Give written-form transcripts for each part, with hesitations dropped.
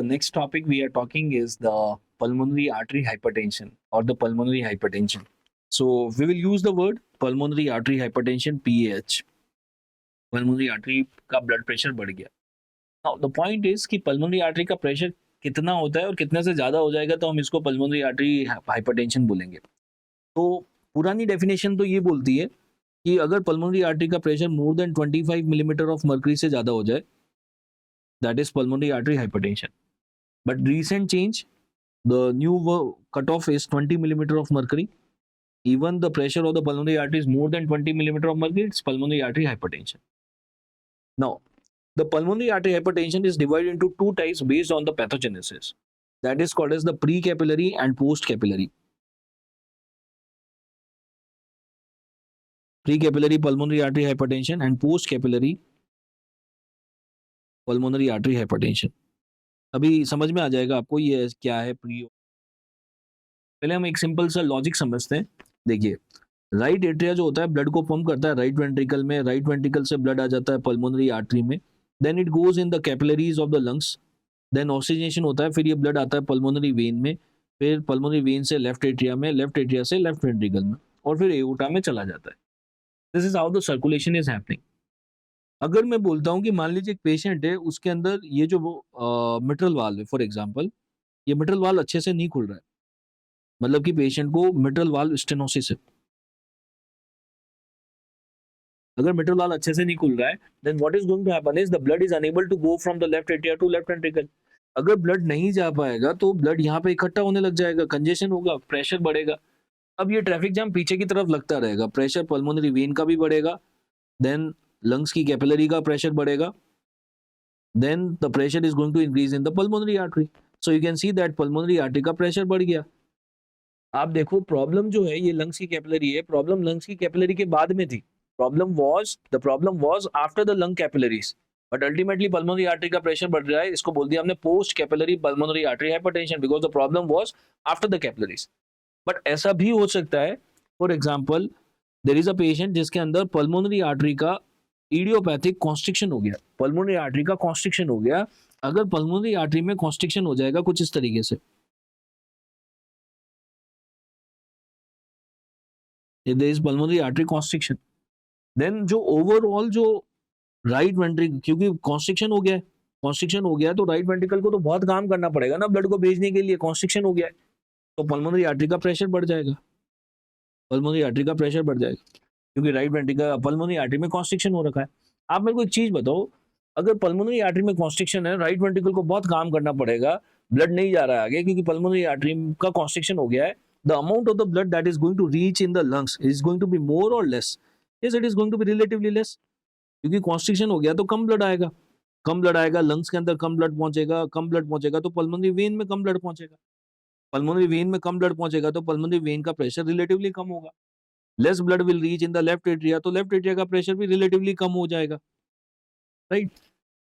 the next topic we are talking is the pulmonary artery hypertension or the pulmonary hypertension. So we will use the word pulmonary artery hypertension PAH. Pulmonary artery का blood pressure बढ़ गया. Now the point is कि pulmonary artery का pressure कितना होता है और कितने से ज़्यादा हो जाएगा तो हम इसको pulmonary artery hypertension बोलेंगे. तो पुरानी definition तो ये बोलती है कि अगर pulmonary artery का pressure more than 25 millimeter of mercury से ज़्यादा हो जाए, that is pulmonary artery hypertension. But recent change, the new cutoff is 20 millimeter of mercury. Even the pressure of the pulmonary artery is more than 20 millimeter of mercury, it's pulmonary artery hypertension. Now, the pulmonary artery hypertension is divided into two types based on the pathogenesis. That is called as the pre-capillary and post-capillary. Pre-capillary pulmonary artery hypertension and post-capillary pulmonary artery hypertension. अभी समझ में आ जाएगा आपको ये क्या है pre. पहले हम एक सिंपल सा लॉजिक समझते हैं. देखिए, राइट एट्रिया जो होता है ब्लड को पंप करता है राइट वेंट्रिकल में. राइट वेंट्रिकल से ब्लड आ जाता है पल्मोनरी आर्टरी में. Then it goes in the capillaries of the lungs. Then oxygenation होता है. फिर ये ब्लड आता है पल्मोनरी वेन में. फिर पल्मोनरी वेन से लेफ्ट एट्रिया में. लेफ्ट एट्रिया से लेफ्ट वेंट्रिकल में. और फिर एओर्टा में चला जाता है. This is how the circulation is happening. अगर मैं बोलता हूँ कि मान लीजिए एक पेशेंट है, उसके अंदर ये जो मिट्रल वाल्व है फॉर एग्जांपल, ये मिट्रल वाल्व अच्छे से नहीं खुल रहा है, मतलब कि पेशेंट को मिट्रल वाल्व स्टेनोसिस है. अगर मिट्रल वाल्व अच्छे से नहीं खुल रहा है, then what is going to happen is the blood is unable to go from the left atria to left ventricle. अगर ब्लड नहीं जा पाएगा तो ब्लड यहाँ पे इकट्ठा होने लग जाएगा, कंजेशन होगा, प्रेशर बढ़ेगा. अब ये ट्रैफिक जाम पीछे की तरफ लगता रहेगा. प्रेशर पल्मोनरी वेन का भी बढ़ेगा, देन लंग्स की कैपिलरी का प्रेशर बढ़ेगा, then the pressure is going to increase in the pulmonary artery. So you can see that pulmonary artery का प्रेशर बढ़ गया. आप देखो प्रॉब्लम जो है ये लंग्स की कैपिलरी है. प्रॉब्लम लंग्स की कैपिलरी के बाद में थी. the problem was after the lung capillaries, but ultimately pulmonary artery का प्रेशर बढ़ रहा है. इसको बोल दिया हमने post capillary pulmonary artery hypertension because the problem was after the capillaries. but ऐसा भी हो सकता है, for example there is a patient जिसके अंदर पल्मोनरी आर्टरी का इडियोपैथिक कॉन्स्ट्रिक्शन हो गया. पल्मोनरी आर्टरी का कॉन्स्ट्रिक्शन हो गया. अगर पल्मोनरी आर्टरी में कॉन्स्ट्रिक्शन हो जाएगा कुछ इस तरीके से, there is pulmonary artery constriction, then जो ओवरऑल जो राइट वेंट्रिकल, क्योंकि कॉन्स्ट्रिक्शन हो गया है, कॉन्स्ट्रिक्शन हो गया तो राइट वेंट्रिकल को तो बहुत काम करना पड़ेगा ना ब्लड को भेजने के लिए. कॉन्स्ट्रिक्शन हो गया है तो पल्मोनरी आर्टरी का प्रेशर बढ़ जाएगा. पल्मोनरी आर्टरी का प्रेशर बढ़ जाएगा क्योंकि राइट वेंट्रिकल पल्मोनरी आर्टरी में कॉन्स्ट्रिक्शन हो रखा है. आप मेरे को एक चीज बताओ, अगर पल्मोनरी आर्टरी में कॉन्स्ट्रिक्शन है, राइट वेंट्रिकल को बहुत काम करना पड़ेगा, ब्लड नहीं जा रहा है आगे क्योंकि पल्मोनरी आर्टरी का कॉन्स्ट्रिक्शन हो गया है. The amount of the blood that is going to reach in the lungs is going to be more or less? Yes, it is going to be relatively less. क्योंकि constriction हो गया तो कम blood आएगा. कम blood आएगा, lungs के अंदर कम blood पहुंचेगा. कम blood पहुंचेगा तो पल्मोनरी वेन में कम ब्लड पहुंचेगा. पल्मोनरी वेन में कम ब्लड पहुंचेगा तो पल्मोनरी वेन का प्रेशर रिलेटिवली कम होगा. Less blood will reach in the left atria तो लेफ्ट एट्रिया का प्रेशर भी रिलेटिवली कम हो जाएगा. राइट.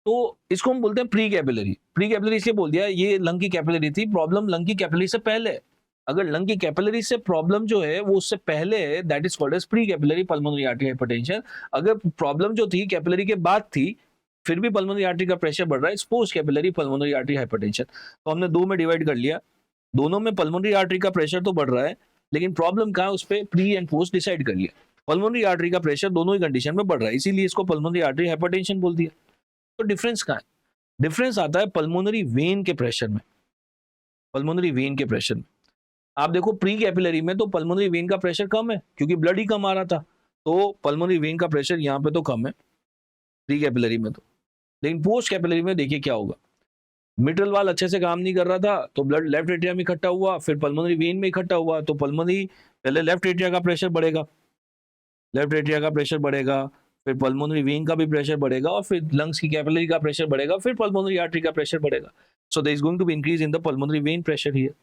तो इसको हम बोलते हैं प्री कैपिलरी. प्री कैपिलरी इसलिए बोल दिया, ये लंग की कैपिलरी थी. प्रॉब्लम लंग की कैपिलरी से पहले. अगर लंग की कैपिलरी से प्रॉब्लम जो है वो उससे पहले है, that is called as pre capillary pulmonary artery hypertension. अगर प्रॉब्लम जो थी कैपिलरी के बाद थी फिर भी पल्मोनरी आर्टरी का प्रेशर बढ़ रहा है, post capillary pulmonary artery hypertension. तो हमने दो में डिवाइड कर लिया. दोनों में पल्मोनरी आर्टरी का प्रेशर तो बढ़ रहा है, लेकिन प्रॉब्लम कहाँ है उस पर प्री एंड पोस्ट डिसाइड कर लिया. पल्मोनरी आर्टरी का प्रेशर दोनों ही कंडीशन में बढ़ रहा है, इसीलिए इसको पल्मोनरी आर्टरी हाइपरटेंशन बोल दिया. तो डिफरेंस कहाँ है? डिफरेंस आता है पल्मोनरी वेन के प्रेशर में. पल्मोनरी वेन के प्रेशर में आप देखो प्री कैपिलरी में तो पल्मोनरी वेन का प्रेशर कम है क्योंकि ब्लड ही कम आ रहा था, तो पल्मोनरी वेन का प्रेशर यहाँ पे तो कम है प्री कैपिलरी में तो. लेकिन पोस्ट कैपिलरी में देखिए क्या होगा, मिट्रल वाल अच्छे से काम नहीं कर रहा था तो ब्लड लेफ्ट एट्रिया में इकट्ठा हुआ, फिर पल्मोनरी वेन में इकट्ठा हुआ तो पल्मोनरी पहले लेफ्ट एट्रिया का प्रेशर बढ़ेगा, लेफ्ट एट्रिया का प्रेशर बढ़ेगा, फिर पल्मोनरी वेन का भी प्रेशर बढ़ेगा और फिर लंग्स की कैपिलरी का प्रेशर बढ़ेगा, फिर पल्मोनरी आर्टरी का प्रेशर बढ़ेगा. So there is going to be increase in the pulmonary vein pressure here.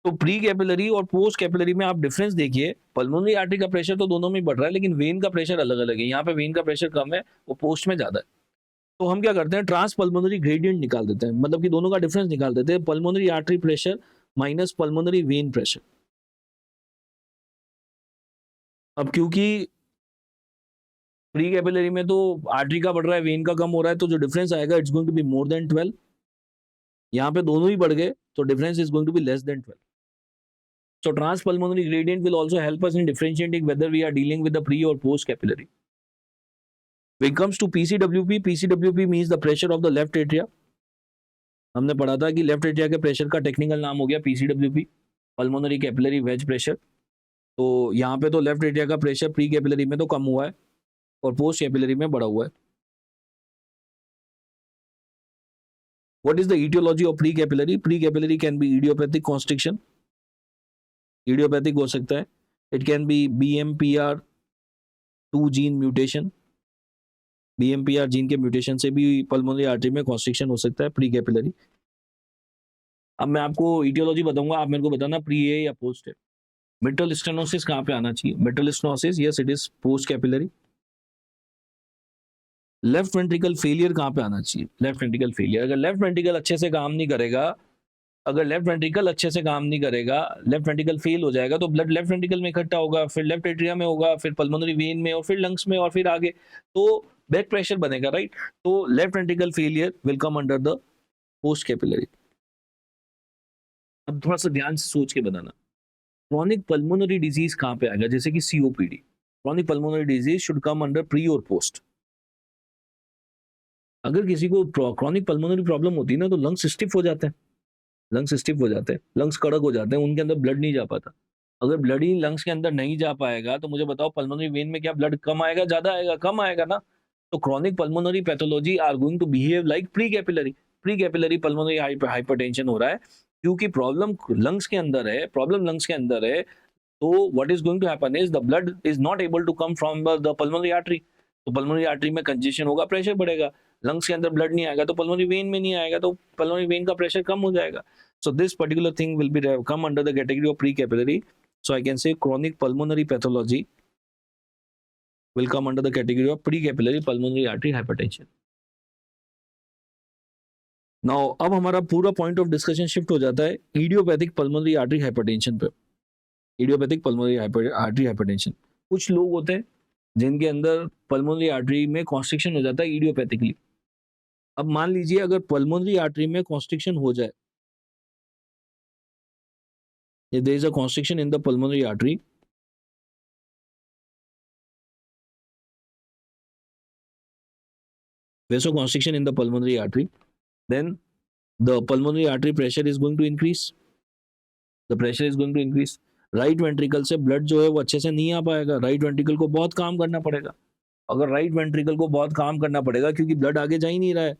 तो प्री कैपिलरी और पोस्ट कैपिलरी में आप डिफरेंस देखिए. पल्मोनरी आर्टरी का प्रेशर तो दोनों में बढ़ रहा है लेकिन वेन का प्रेशर अलग अलग है. यहाँ पे वेन का प्रेशर कम है, वो पोस्ट में ज्यादा है. तो हम क्या करते हैं, ट्रांस पल्मोनरी ग्रेडियंट निकाल देते हैं, मतलब कि दोनों का डिफरेंस निकाल देते हैं. Pulmonary artery pressure minus pulmonary vein pressure. अब क्योंकि प्री कैपिलरी में तो आर्टरी का बढ़ रहा है, वेन का कम हो रहा है, तो जो डिफरेंस आएगा it's going to be more than 12. यहाँ पे दोनों ही बढ़ गए तो difference is going to be less than 12. So transpulmonary gradient will also help us in differentiating whether we are dealing with the pre or post capillary. When it comes to PCWP means the pressure of the left atria. हमने पढ़ा था कि left atria के pressure का technical नाम हो गया PCWP, pulmonary capillary wedge pressure. तो यहाँ पे तो लेफ्ट एट्रिया का प्रेशर प्री कैपिलरी में तो कम हुआ है और पोस्ट कैपिलरी में बढ़ा हुआ है. What is the etiology of pre-capillary? Pre-capillary can be idiopathic constriction. Idiopathic हो सकता है. It can be BMPR2 gene mutation. BMPR gene के म्यूटेशन से भी पल्मोनरी आर्टरी में कॉन्स्ट्रिक्शन हो सकता है प्री कैपिलरी. अब मैं आपको ईटियोलॉजी बताऊंगा, आप मेरे को बताना प्री है या पोस्ट है. मिट्रल स्टेनोसिस कहाँ पे आना चाहिए? Mitral stenosis, yes it is post capillary. Left ventricle failure कहाँ पे आना चाहिए? Left ventricle failure. अगर लेफ्ट वेंट्रिकल अच्छे से काम नहीं करेगा, लेफ्ट वेंट्रिकल फेल हो जाएगा तो ब्लड लेफ्ट वेंट्रिकल में इकट्ठा होगा, फिर लेफ्ट एट्रिया में होगा, फिर पल्मोनरी वेन में और फिर लंग्स में और फिर आगे, तो बैक प्रेशर बनेगा, राइट. तो left ventricle failure will come under the post capillary. अब थोड़ा सा ध्यान से सोच के बताना, क्रॉनिक पल्मोनरी डिजीज कहाँ पे आएगा? जैसे कि COPD, chronic pulmonary disease should come under pre or post. अगर किसी को क्रॉनिक पल्मोनरी प्रॉब्लम होती है ना तो लंग्स स्टिफ हो जाते हैं, लंग्स कड़क हो जाते हैं, उनके अंदर ब्लड नहीं जा पाता. अगर ब्लड ही लंग्स के अंदर नहीं जा पाएगा तो मुझे बताओ पल्मोनरी वेन में क्या ब्लड कम आएगा, ज्यादा आएगा? कम आएगा ना. तो chronic pulmonary pathology are going to behave like pre capillary pulmonary hypertension हो रहा है क्योंकि प्रॉब्लम लंग्स के अंदर है, तो what is going to happen is the blood is not able to come from the pulmonary artery. तो pulmonary artery में कंजेशन होगा, प्रेशर बढ़ेगा. लंग्स के अंदर ब्लड नहीं आएगा तो पल्मोनरी वेन में नहीं आएगा, तो पल्मोनरी वेन का प्रेशर कम हो जाएगा. So this particular thing will be come under the category of pre-capillary. So I can say chronic pulmonary pathology will come under the category of pre-capillary pulmonary artery hypertension. Now अब हमारा पूरा point of discussion shift हो जाता है idiopathic pulmonary artery hypertension पे. Idiopathic pulmonary artery hypertension. कुछ लोग होते हैं जिनके अंदर pulmonary artery में constriction हो जाता है idiopathically. अब मान लीजिए अगर pulmonary artery में constriction हो जाए, if there is a constriction in the pulmonary artery, vasoconstriction in the pulmonary artery, then the pulmonary artery pressure is going to increase. Right ventricle से ब्लड जो है वो अच्छे से नहीं आ पाएगा, राइट वेंट्रिकल को बहुत काम करना पड़ेगा. अगर राइट वेंट्रिकल को बहुत काम करना पड़ेगा क्योंकि ब्लड आगे जा ही नहीं रहा है,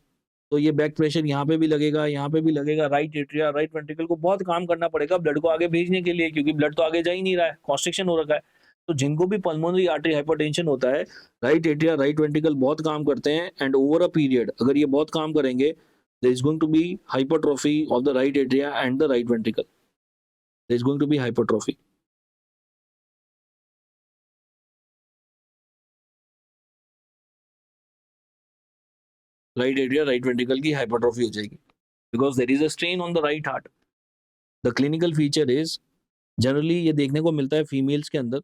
तो ये बैक प्रेशर यहाँ पे भी लगेगा, यहाँ पे भी लगेगा. राइट एट्रिया, राइट वेंट्रिकल को बहुत काम करना पड़ेगा ब्लड को आगे भेजने के लिए क्योंकि ब्लड तो आगे जा ही नहीं रहा है, कॉन्स्ट्रिक्शन हो रखा है. तो जिनको भी पल्मोनरी आर्टरी हाइपरटेंशन होता है, राइट एट्रिया, राइट वेंट्रिकल बहुत काम करते हैं एंड ओवर अ पीरियड अगर ये बहुत काम करेंगे, there is going to be hypertrophy of the right atria and the right ventricle. There is going to be hypertrophy. Right atria, right ventricle की हाइपरट्रोफी हो जाएगी because there is a strain on the right heart. The clinical feature is generally ये देखने को मिलता है females के अंदर,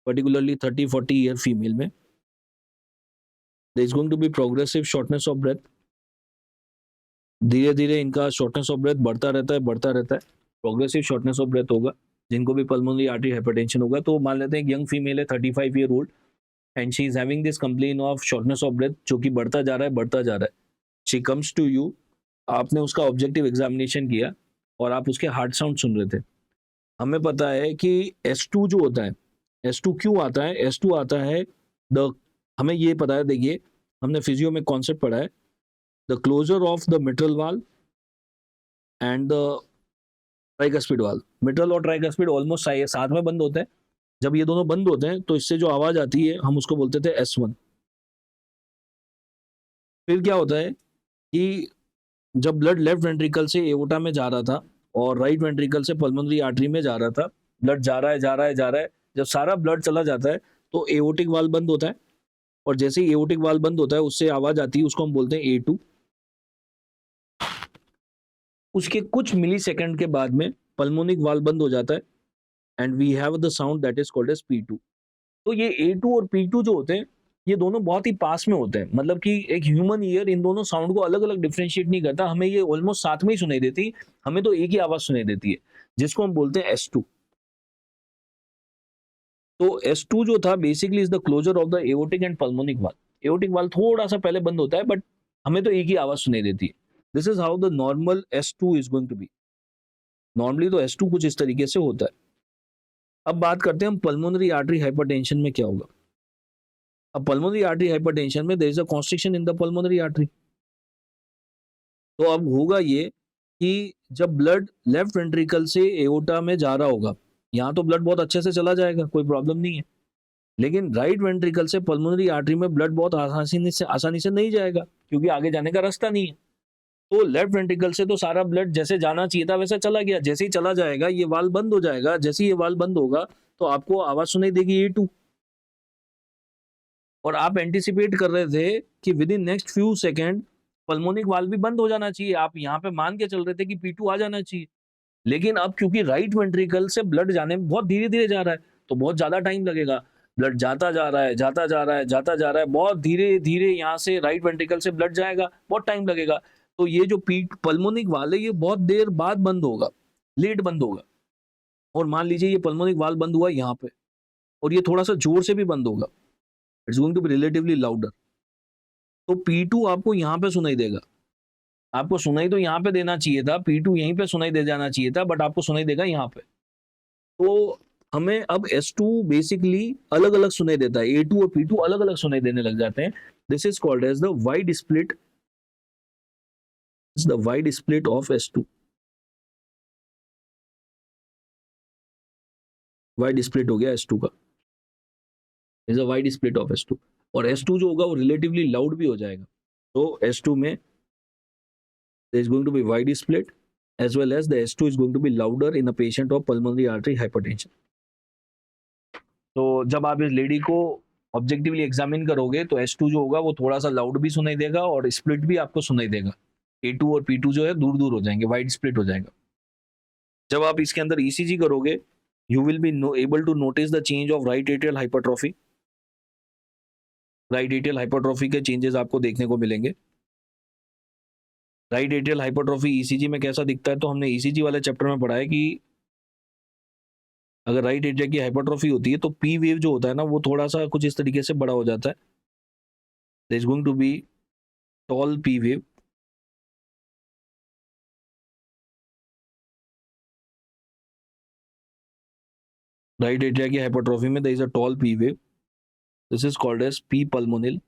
particularly 30-40 ईयर फीमेल में. there is going to be progressive shortness of breath. धीरे धीरे इनका shortness of breath बढ़ता रहता है. प्रोग्रेसिव शॉर्टनेस ऑफ ब्रेथ होगा जिनको भी पल्मोनरी आर्टरी हाइपरटेंशन होगा. तो मान लेते हैं एक यंग फीमेल है 35 year old and she is having this complain of shortness of breath जो कि बढ़ता जा रहा है. शी कम्स टू यू, आपने उसका ऑब्जेक्टिव एग्जामिनेशन किया और आप उसके हार्ट साउंड सुन रहे थे. हमें पता है कि S2 जो होता है, S2 क्यों आता है? S2 आता है हमें ये पता है, देखिए हमने फिजियो में कॉन्सेप्ट पढ़ा है, the closure of the mitral valve and the tricuspid valve. Mitral और ट्राइकस्पिड ऑलमोस्ट साथ में बंद होते हैं. जब ये दोनों बंद होते हैं तो इससे जो आवाज आती है हम उसको बोलते थे S1. फिर क्या होता है कि जब ब्लड लेफ्ट वेंट्रिकल से एओर्टा में जा रहा था और राइट वेंट्रिकल से पल्मोनरी आर्टरी में जा रहा था, ब्लड जा रहा है. जब सारा ब्लड चला जाता है तो एओर्टिक वाल्व बंद होता है और जैसे ही एओर्टिक वाल्व बंद होता है उससे आवाज आती है, उसको हम बोलते हैं A2. उसके कुछ मिली सेकेंड के बाद में पल्मोनिक वाल्व बंद हो जाता है and we have the sound that is called as P2. तो ये A2 और P2 जो होते हैं ये दोनों बहुत ही पास में होते हैं, मतलब कि एक ह्यूमन ईयर इन दोनों साउंड को अलग अलग डिफरेंशिएट नहीं करता, हमें ये ऑलमोस्ट साथ में ही सुनाई देती, हमें तो एक ही आवाज सुनाई देती है, जिसको हम बोलते हैं S2। तो S2 जो था basically is the closure of the aortic and pulmonic valve. Aortic valve थोड़ा सा पहले बंद होता है, बट हमें तो एक ही आवाज सुनाई देती है। This is how the normal S2 is going to be. Normally तो S2 कुछ इस तरीके से होता है। अब बात करते हैं हम पल्मोनरी आर्टरी हाइपरटेंशन में क्या होगा। अब पल्मोनरी आर्टरी हाइपरटेंशन में there is a constriction in the pulmonary artery. तो अब होगा ये कि जब ब्लड लेफ्ट वेंट्रिकल से एओर्टा में जा रहा होगा, यहाँ तो ब्लड बहुत अच्छे से चला जाएगा, कोई प्रॉब्लम नहीं है, लेकिन राइट वेंट्रिकल से पल्मोनरी आर्टरी में ब्लड बहुत आसानी से नहीं जाएगा, क्योंकि आगे जाने का रास्ता नहीं है। तो लेफ्ट वेंट्रिकल से तो सारा ब्लड जैसे जाना चाहिए था वैसे चला गया, जैसे ही चला जाएगा ये वाल्व बंद हो जाएगा, जैसे ही ये वाल्व बंद होगा तो आपको आवाज सुनाई देगी A2। और आप एंटिसिपेट कर रहे थे कि with in next few second pulmonic valve भी बंद हो जाना चाहिए, आप यहाँ पे मान के चल रहे थे कि P2 आ जाना चाहिए, लेकिन अब क्योंकि राइट वेंट्रिकल से ब्लड जाने में बहुत धीरे धीरे जा रहा है तो बहुत ज्यादा टाइम लगेगा। ब्लड जाता जा रहा है, जाता जा रहा है, जाता जा रहा है, बहुत धीरे धीरे यहाँ से राइट वेंट्रिकल से ब्लड जाएगा, बहुत टाइम लगेगा। तो ये जो पल्मोनिक वाल्व है ये बहुत देर बाद बंद होगा, लेट बंद होगा। और मान लीजिए ये पल्मोनिक वाल्व बंद हुआ यहाँ पे, और ये थोड़ा सा जोर से भी बंद होगा, it's going to be relatively louder. तो P2 आपको यहाँ पे सुनाई देगा, आपको सुनाई तो यहाँ पे देना चाहिए था, P2 यहीं पे सुनाई दे जाना चाहिए था, बट आपको सुनाई देगा यहाँ पे। तो हमें अब S2 बेसिकली अलग अलग सुनाई देता है, A2 और P2 अलग अलग सुनाई देने लग जाते हैं। This is called as the wide split, the wide split of S2। Wide split हो गया S2 का, is a wide split of S2। और S2 जो होगा वो रिलेटिवली लाउड भी हो जाएगा। तो S2 में there is going to be wide split as well as the S2 is going to be louder in a patient of pulmonary artery hypertension। तो जब आप इस लेडी को ऑब्जेक्टिवली एग्जामिन करोगे तो S2 जो होगा वो थोड़ा सा लाउड भी सुनाई देगा और स्प्लिट भी आपको सुनाई देगा। A2 और P2 जो है दूर दूर हो जाएंगे, वाइड स्प्लिट हो जाएगा। जब आप इसके अंदर ECG करोगे you will be able to notice the change of right atrial hypertrophy. Right atrial hypertrophy के चेंजेस आपको देखने को मिलेंगे। राइट एट्रियल हाइपरट्रॉफी ECG में कैसा दिखता है, तो हमने ECG वाले चैप्टर में पढ़ा है कि अगर राइट एट्रिया की हाइपरट्रॉफी होती है तो P वेव जो होता है ना वो थोड़ा सा कुछ इस तरीके से बड़ा हो जाता है। There is going to be tall P wave. Right atria की हाइपरट्रॉफी में there is a tall P wave, this is called as P pulmonale.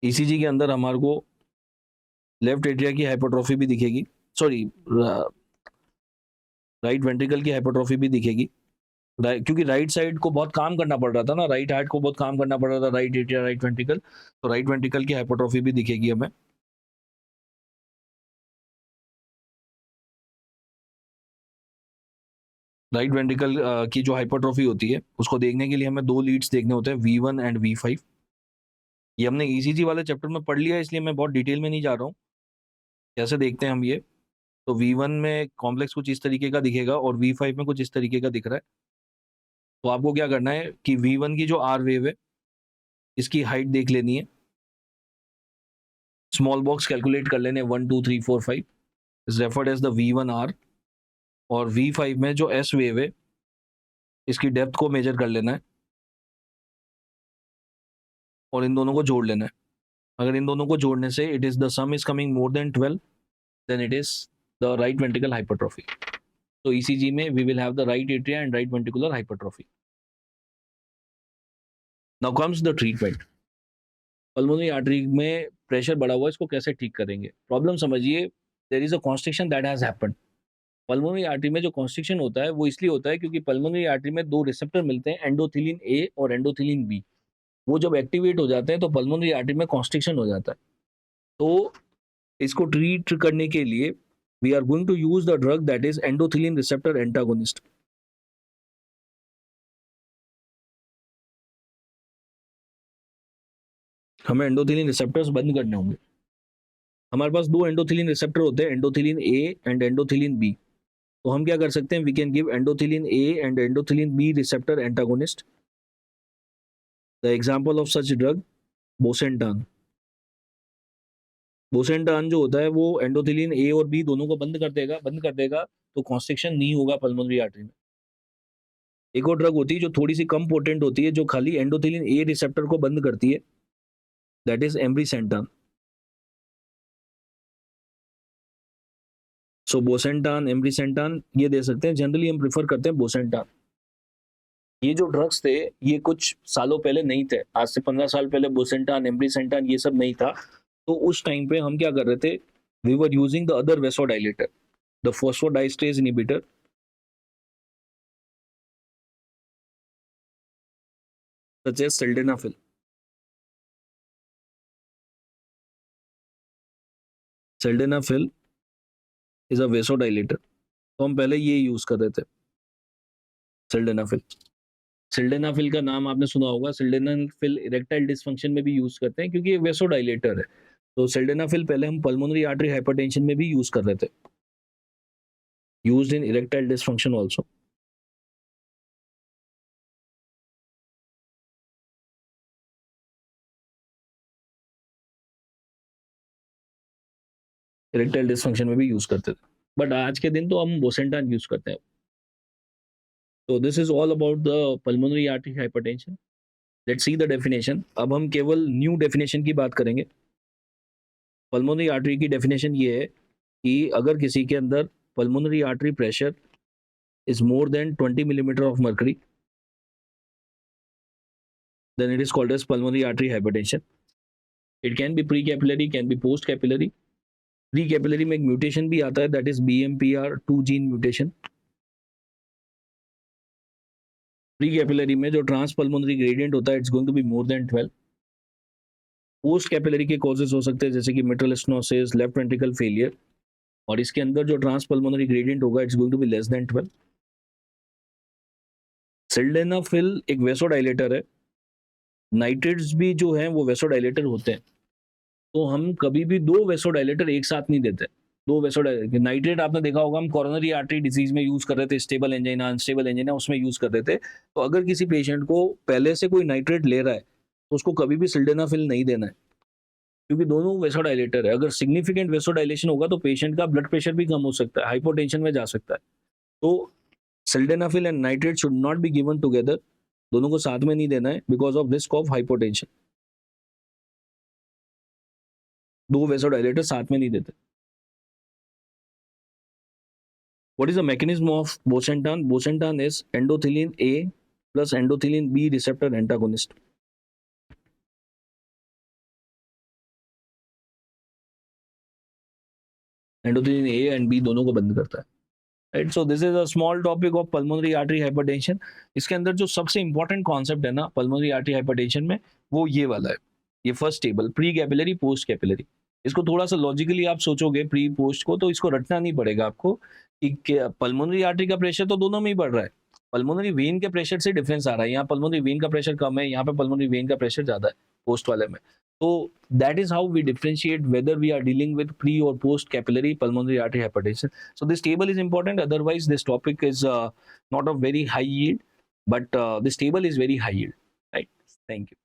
ECG के अंदर हमारे को लेफ्ट एट्रिया की हाइपरट्रॉफी भी दिखेगी, सॉरी राइट वेंट्रिकल की हाइपरट्रॉफी भी दिखेगी, क्योंकि राइट साइड को बहुत काम करना पड़ रहा था ना, राइट हार्ट को बहुत काम करना पड़ रहा था, राइट एट्रिया राइट वेंट्रिकल, तो राइट वेंट्रिकल की हाइपरट्रॉफी भी दिखेगी हमें। राइट वेंट्रिकल की जो हाइपरट्रॉफी होती है उसको देखने के लिए हमें दो लीड्स देखने होते हैं, V1 एंड V5। ये हमने ECG वाले चैप्टर में पढ़ लिया है, इसलिए मैं बहुत डिटेल में नहीं जा रहा हूँ। कैसे देखते हैं हम ये, तो V1 में कॉम्प्लेक्स कुछ इस तरीके का दिखेगा और V5 में कुछ इस तरीके का दिख रहा है। तो आपको क्या करना है कि V1 की जो R वेव है इसकी हाइट देख लेनी है, स्मॉल बॉक्स कैलकुलेट कर लेने 1 2 3 4 5 is referred as the V1R। और V5 में जो S वेव है इसकी डेप्थ को मेजर कर लेना है और इन दोनों को जोड़ लेना है। अगर इन दोनों को जोड़ने से it is the sum is coming more than 12, then it is the right ventricle hypertrophy. तो ECG में we will have the right atria and right ventricular hypertrophy. Now comes the treatment. Pulmonary artery में pressure बढ़ा हुआ है, इसको कैसे ठीक करेंगे। प्रॉब्लम समझिए, there is a constriction that has happened. Pulmonary artery में जो कॉन्स्ट्रिक्शन होता है वो इसलिए होता है क्योंकि पल्मोनरी आर्टरी में दो रिसेप्टर मिलते हैं, एंडोथिलिन A और एंडोथिलिन B। वो जब एक्टिवेट हो जाते हैं तो पल्मोनरी आर्टरी में कॉन्स्ट्रिक्शन हो जाता है। तो इसको ट्रीट करने के लिए we are going to use the drug that is endothelin receptor antagonist. हमें एंडोथिलिन रिसेप्टर्स बंद करने होंगे। हमारे पास दो एंडोथिलिन रिसेप्टर होते हैं, endothelin A and endothelin B। तो हम क्या कर सकते हैं, we can give endothelin A and endothelin B receptor antagonist. The example of such drug bosentan. Bosentan जो होता है वो एंडोथिलिन ए और बी दोनों को बंद कर देगा तो कॉन्स्ट्रिक्शन नहीं होगा पल्मोनरी आर्टरी में. एक और ड्रग होती है जो थोड़ी सी कम पोटेंट होती है, जो खाली एंडोथिलिन ए रिसेप्टर को बंद करती है, दैट इज एम्ब्रीसेंटान. सो बोसेंटान, एम्ब्रीसेंटान ये दे सकते हैं. जनरली हम प्रिफर करते हैं बोसेंटान. ये जो ड्रग्स थे ये कुछ सालों पहले नहीं थे, आज से 15 साल पहले बोसेंटान, एम्ब्रीसेंटान ये सब नहीं था. तो उस टाइम पे हम क्या कर रहे थे, we were using the other vasodilator, the phosphodiesterase inhibitor, such as sildenafil. Sildenafil is a vasodilator. तो हम पहले ये यूज कर रहे थे सिल्डेनाफिल. सिल्डेनाफिल का नाम आपने सुना होगा. सिल्डेनाफिल इरेक्टाइल डिसफंक्शन में भी यूज करते हैं क्योंकि ये वेसोडाइलेटर है. तो सिल्डेनाफिल पहले हम पल्मोनरी आर्टरी हाइपरटेंशन में भी यूज कर रहे थे, used in erectile dysfunction also. Erectile dysfunction में भी यूज करते थे, बट आज के दिन तो हम बोसेंटान यूज करते हैं. तो this is all about the pulmonary artery hypertension. Let's see the definition. अब हम केवल न्यू डेफिनेशन की बात करेंगे. पल्मोनरी आर्टरी की डेफिनेशन ये है कि अगर किसी के अंदर pulmonary artery pressure is more than 20 millimeter of mercury, then it is called as pulmonary artery hypertension. It can be pre-capillary, can be post-capillary. Pre-capillary में एक म्यूटेशन भी आता है, that is BMPR2 gene mutation. Pre-capillary में जो transpulmonary gradient होता है, it's going to be more than 12. Post-capillary के causes हो सकते हैं जैसे कि mitral stenosis, left ventricle failure, और इसके अंदर जो transpulmonary gradient होगा, it's going to be less than 12. Sildenafil एक वेसोडाइलेटर है. नाइट्रेट्स भी जो हैं वो वेसोडाइलेटर होते हैं. तो हम कभी भी दो वेसोडाइलेटर एक साथ नहीं देते. दो वेसोडाइलेटर, नाइट्रेट आपने देखा होगा हम कोरोनरी आर्टरी डिजीज में यूज कर रहे थे, स्टेबल एंजाइना, अनस्टेबल एंजाइना उसमें यूज कर रहे थे. तो अगर किसी पेशेंट को पहले से कोई नाइट्रेट ले रहा है तो उसको कभी भी सिल्डेनाफिल नहीं देना है, क्योंकि दोनों वेसोडाइलेटर है. अगर सिग्निफिकेंट वेसोडाइलेशन होगा तो पेशेंट का ब्लड प्रेशर भी कम हो सकता है, हाइपोटेंशन में जा सकता है. तो sildenafil and nitrate should not be given together. दोनों को साथ में नहीं देना है because of risk of hypotension. दो वेसोडाइलेटर साथ में नहीं देते. What is the mechanism of bosentan? Bosentan is endothelin A plus endothelin B receptor antagonist. Endothelin A and B दोनों को बंद करता है. Right? So this is a small topic of pulmonary artery hypertension. इसके अंदर जो सबसे important concept है ना pulmonary artery hypertension में, वो ये वाला है. ये first table, pre capillary post capillary. इसको थोड़ा सा लॉजिकली आप सोचोगे प्री पोस्ट को तो इसको रटना नहीं पड़ेगा आपको कि पल्मोनरी आर्टरी का प्रेशर तो दोनों में ही बढ़ रहा है. पल्मोनरी वेन के प्रेशर से डिफरेंस आ रहा है. यहाँ पल्मोनरी वेन का प्रेशर कम है, यहाँ पे पल्मोनरी वेन का प्रेशर ज्यादा है पोस्ट वाले में. तो that is how we differentiate whether we are dealing with pre or post capillary pulmonary artery hypertension. So this table is important, otherwise this topic is not of very high yield, but this table is very high yield, right? Thank you.